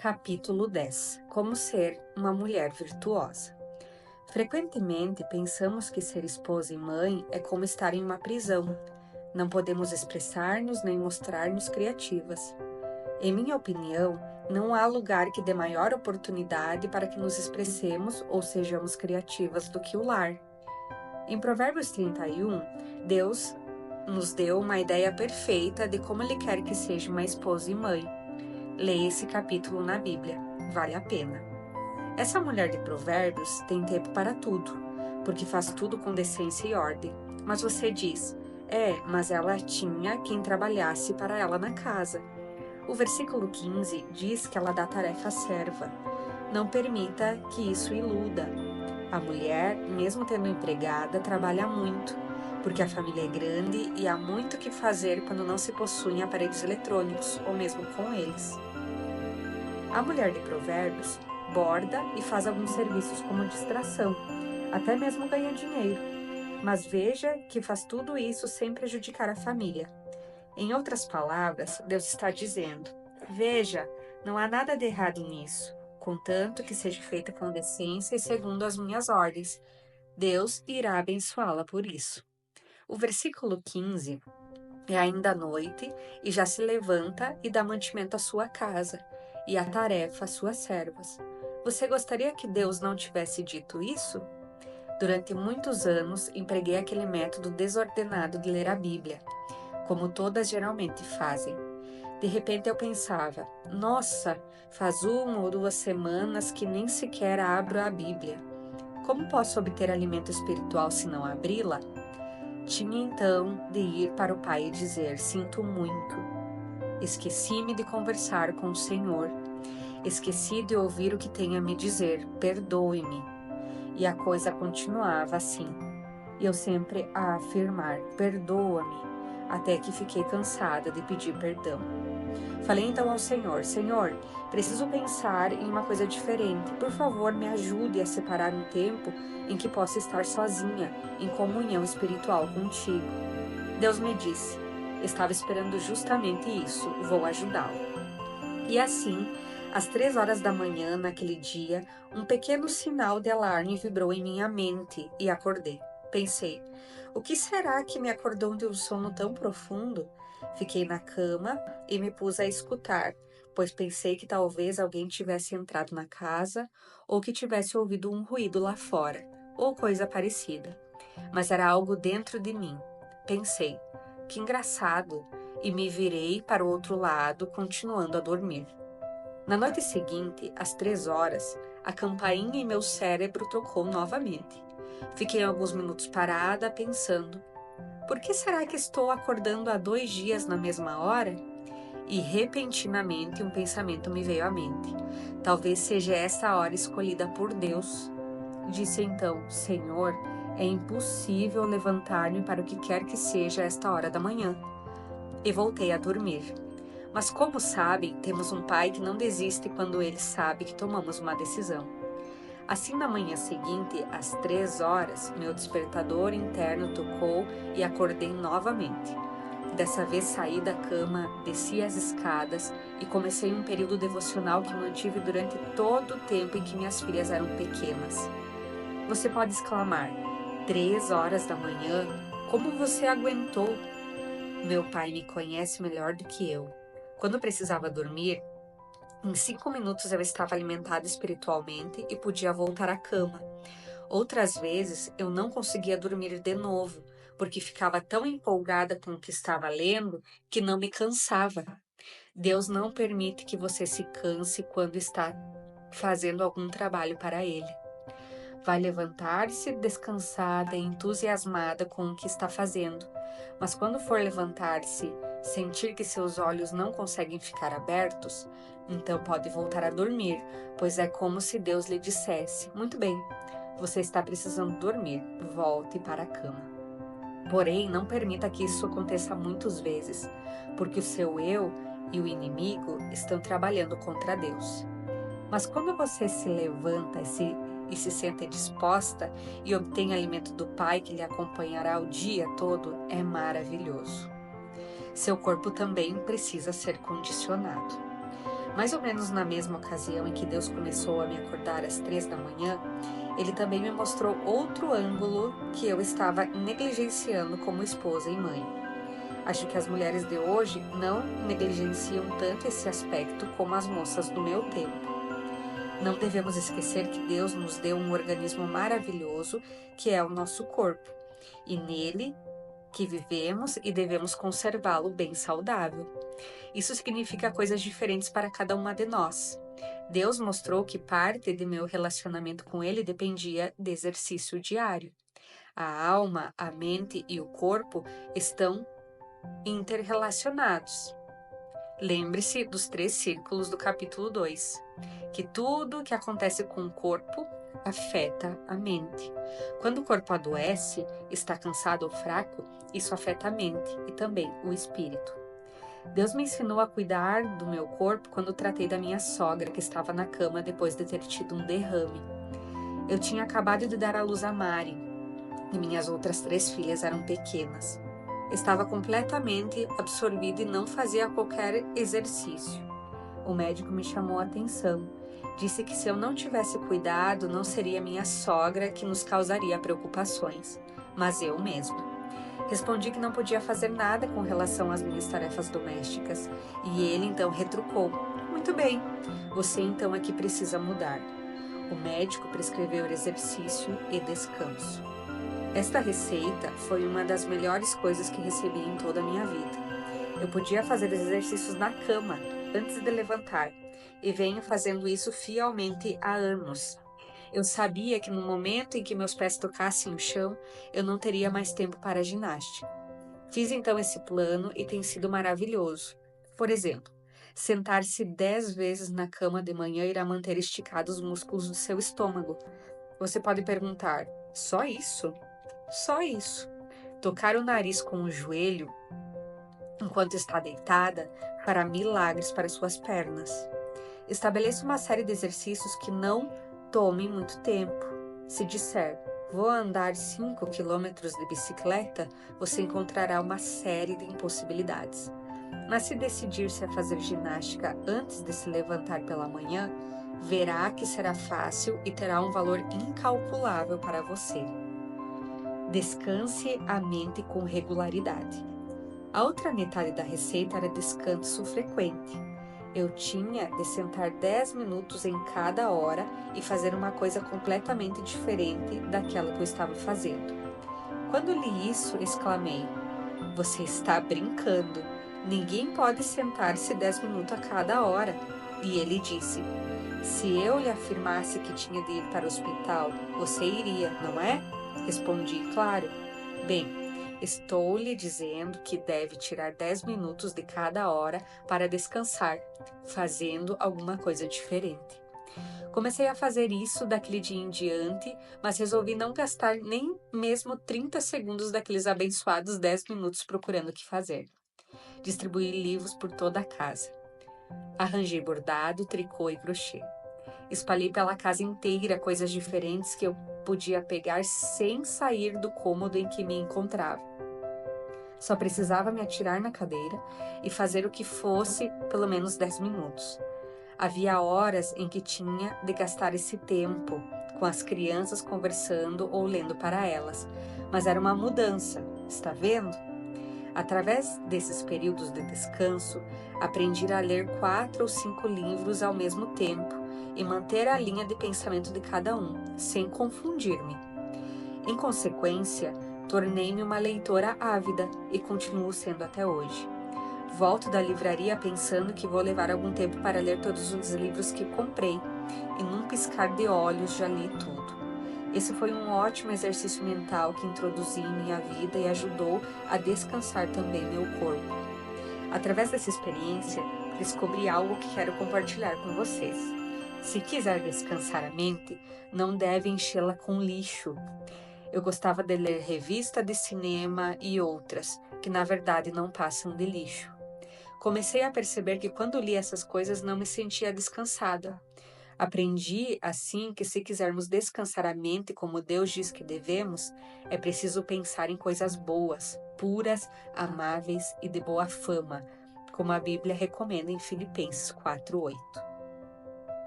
Capítulo 10. Como ser uma mulher virtuosa. Frequentemente pensamos que ser esposa e mãe é como estar em uma prisão. Não podemos expressar-nos nem mostrar-nos criativas. Em minha opinião, não há lugar que dê maior oportunidade para que nos expressemos ou sejamos criativas do que o lar. Em Provérbios 31, Deus nos deu uma ideia perfeita de como Ele quer que seja uma esposa e mãe. Leia esse capítulo na Bíblia, vale a pena. Essa mulher de Provérbios tem tempo para tudo, porque faz tudo com decência e ordem. Mas você diz, mas ela tinha quem trabalhasse para ela na casa. O versículo 15 diz que ela dá tarefa à serva. Não permita que isso iluda. A mulher, mesmo tendo empregada, trabalha muito, porque a família é grande e há muito o que fazer quando não se possuem aparelhos eletrônicos, ou mesmo com eles. A mulher de Provérbios borda e faz alguns serviços como distração, até mesmo ganha dinheiro. Mas veja que faz tudo isso sem prejudicar a família. Em outras palavras, Deus está dizendo: veja, não há nada de errado nisso, contanto que seja feita com decência e segundo as minhas ordens. Deus irá abençoá-la por isso. O versículo 15 é ainda noite e já se levanta e dá mantimento à sua casa e a tarefa às suas servas. Você gostaria que Deus não tivesse dito isso? Durante muitos anos, empreguei aquele método desordenado de ler a Bíblia, como todas geralmente fazem. De repente eu pensava, nossa, faz 1 ou 2 semanas que nem sequer abro a Bíblia. Como posso obter alimento espiritual se não abri-la? Tinha então de ir para o Pai e dizer, sinto muito. Esqueci-me de conversar com o Senhor. Esqueci de ouvir o que tem a me dizer, perdoe-me. E a coisa continuava assim. E eu sempre a afirmar, perdoa-me, até que fiquei cansada de pedir perdão. Falei então ao Senhor, Senhor, preciso pensar em uma coisa diferente. Por favor, me ajude a separar um tempo em que possa estar sozinha, em comunhão espiritual contigo. Deus me disse, estava esperando justamente isso, vou ajudá-lo. E assim, às 3 horas da manhã, naquele dia, um pequeno sinal de alarme vibrou em minha mente e acordei. Pensei, o que será que me acordou de um sono tão profundo? Fiquei na cama e me pus a escutar, pois pensei que talvez alguém tivesse entrado na casa ou que tivesse ouvido um ruído lá fora, ou coisa parecida. Mas era algo dentro de mim. Pensei, que engraçado, e me virei para o outro lado, continuando a dormir. Na noite seguinte, às 3 horas, a campainha em meu cérebro tocou novamente. Fiquei alguns minutos parada, pensando, por que será que estou acordando há 2 dias na mesma hora? E repentinamente um pensamento me veio à mente. Talvez seja essa a hora escolhida por Deus. Disse então, Senhor, é impossível levantar-me para o que quer que seja esta hora da manhã. E voltei a dormir. Mas como sabem, temos um pai que não desiste quando ele sabe que tomamos uma decisão. Assim, na manhã seguinte, às 3 horas, meu despertador interno tocou e acordei novamente. Dessa vez saí da cama, desci as escadas e comecei um período devocional que mantive durante todo o tempo em que minhas filhas eram pequenas. Você pode exclamar, 3 horas da manhã? Como você aguentou? Meu pai me conhece melhor do que eu. Quando precisava dormir, em 5 minutos eu estava alimentada espiritualmente e podia voltar à cama. Outras vezes eu não conseguia dormir de novo, porque ficava tão empolgada com o que estava lendo que não me cansava. Deus não permite que você se canse quando está fazendo algum trabalho para Ele. Vai levantar-se descansada e entusiasmada com o que está fazendo, mas quando for levantar-se, sentir que seus olhos não conseguem ficar abertos, então pode voltar a dormir, pois é como se Deus lhe dissesse, muito bem, você está precisando dormir, volte para a cama. Porém, não permita que isso aconteça muitas vezes, porque o seu eu e o inimigo estão trabalhando contra Deus. Mas quando você se levanta e se sente disposta e obtém alimento do Pai que lhe acompanhará o dia todo, é maravilhoso. Seu corpo também precisa ser condicionado. Mais ou menos na mesma ocasião em que Deus começou a me acordar às 3 da manhã, Ele também me mostrou outro ângulo que eu estava negligenciando como esposa e mãe. Acho que as mulheres de hoje não negligenciam tanto esse aspecto como as moças do meu tempo. Não devemos esquecer que Deus nos deu um organismo maravilhoso que é o nosso corpo, e nele que vivemos e devemos conservá-lo bem saudável. Isso significa coisas diferentes para cada uma de nós. Deus mostrou que parte de meu relacionamento com Ele dependia de exercício diário. A alma, a mente e o corpo estão interrelacionados. Lembre-se dos 3 círculos do capítulo 2, que tudo que acontece com o corpo afeta a mente. Quando o corpo adoece, está cansado ou fraco, isso afeta a mente e também o espírito. Deus me ensinou a cuidar do meu corpo quando tratei da minha sogra, que estava na cama depois de ter tido um derrame. Eu tinha acabado de dar à luz a Mari, e minhas outras 3 filhas eram pequenas. Estava completamente absorvida e não fazia qualquer exercício. O médico me chamou a atenção. Disse que se eu não tivesse cuidado, não seria minha sogra que nos causaria preocupações, mas eu mesma. Respondi que não podia fazer nada com relação às minhas tarefas domésticas, e ele então retrucou: "Muito bem, você então é que precisa mudar." O médico prescreveu exercício e descanso. Esta receita foi uma das melhores coisas que recebi em toda a minha vida. Eu podia fazer exercícios na cama, antes de levantar, e venho fazendo isso fielmente há anos. Eu sabia que no momento em que meus pés tocassem o chão, eu não teria mais tempo para a ginástica. Fiz então esse plano e tem sido maravilhoso. Por exemplo, sentar-se 10 vezes na cama de manhã irá manter esticados os músculos do seu estômago. Você pode perguntar: só isso? Só isso. Tocar o nariz com o joelho enquanto está deitada fará milagres para suas pernas. Estabeleça uma série de exercícios que não tomem muito tempo. Se disser: vou andar 5 quilômetros de bicicleta, você encontrará uma série de impossibilidades. Mas se decidir-se a fazer ginástica antes de se levantar pela manhã, verá que será fácil e terá um valor incalculável para você. Descanse a mente com regularidade. A outra metade da receita era descanso frequente. Eu tinha de sentar 10 minutos em cada hora e fazer uma coisa completamente diferente daquela que eu estava fazendo. Quando li isso, exclamei: "Você está brincando. Ninguém pode sentar-se 10 minutos a cada hora." E ele disse: "Se eu lhe afirmasse que tinha de ir para o hospital, você iria, não é?" Respondi: "Claro." "Bem, estou lhe dizendo que deve tirar 10 minutos de cada hora para descansar, fazendo alguma coisa diferente." Comecei a fazer isso daquele dia em diante, mas resolvi não gastar nem mesmo 30 segundos daqueles abençoados 10 minutos procurando o que fazer. Distribuí livros por toda a casa. Arranjei bordado, tricô e crochê. Espalhei pela casa inteira coisas diferentes que eu podia pegar sem sair do cômodo em que me encontrava. Só precisava me atirar na cadeira e fazer o que fosse pelo menos 10 minutos. Havia horas em que tinha de gastar esse tempo com as crianças conversando ou lendo para elas, mas era uma mudança, está vendo? Através desses períodos de descanso, aprendi a ler 4 ou 5 livros ao mesmo tempo e manter a linha de pensamento de cada um, sem confundir-me. Em consequência, tornei-me uma leitora ávida e continuo sendo até hoje. Volto da livraria pensando que vou levar algum tempo para ler todos os livros que comprei, e num piscar de olhos já li tudo. Esse foi um ótimo exercício mental que introduzi em minha vida e ajudou a descansar também meu corpo. Através dessa experiência, descobri algo que quero compartilhar com vocês. Se quiser descansar a mente, não deve enchê-la com lixo. Eu gostava de ler revista de cinema e outras, que na verdade não passam de lixo. Comecei a perceber que quando li essas coisas não me sentia descansada. Aprendi, assim, que se quisermos descansar a mente como Deus diz que devemos, é preciso pensar em coisas boas, puras, amáveis e de boa fama, como a Bíblia recomenda em Filipenses 4:8.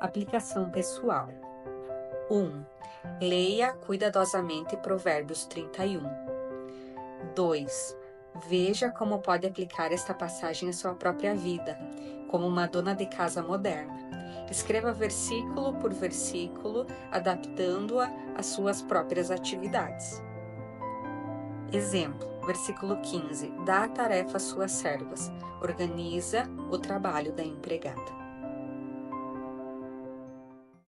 Aplicação pessoal. 1. Leia cuidadosamente Provérbios 31. 2. Veja como pode aplicar esta passagem à sua própria vida, como uma dona de casa moderna. Escreva versículo por versículo, adaptando-a às suas próprias atividades. Exemplo, versículo 15. Dá a tarefa às suas servas. Organiza o trabalho da empregada.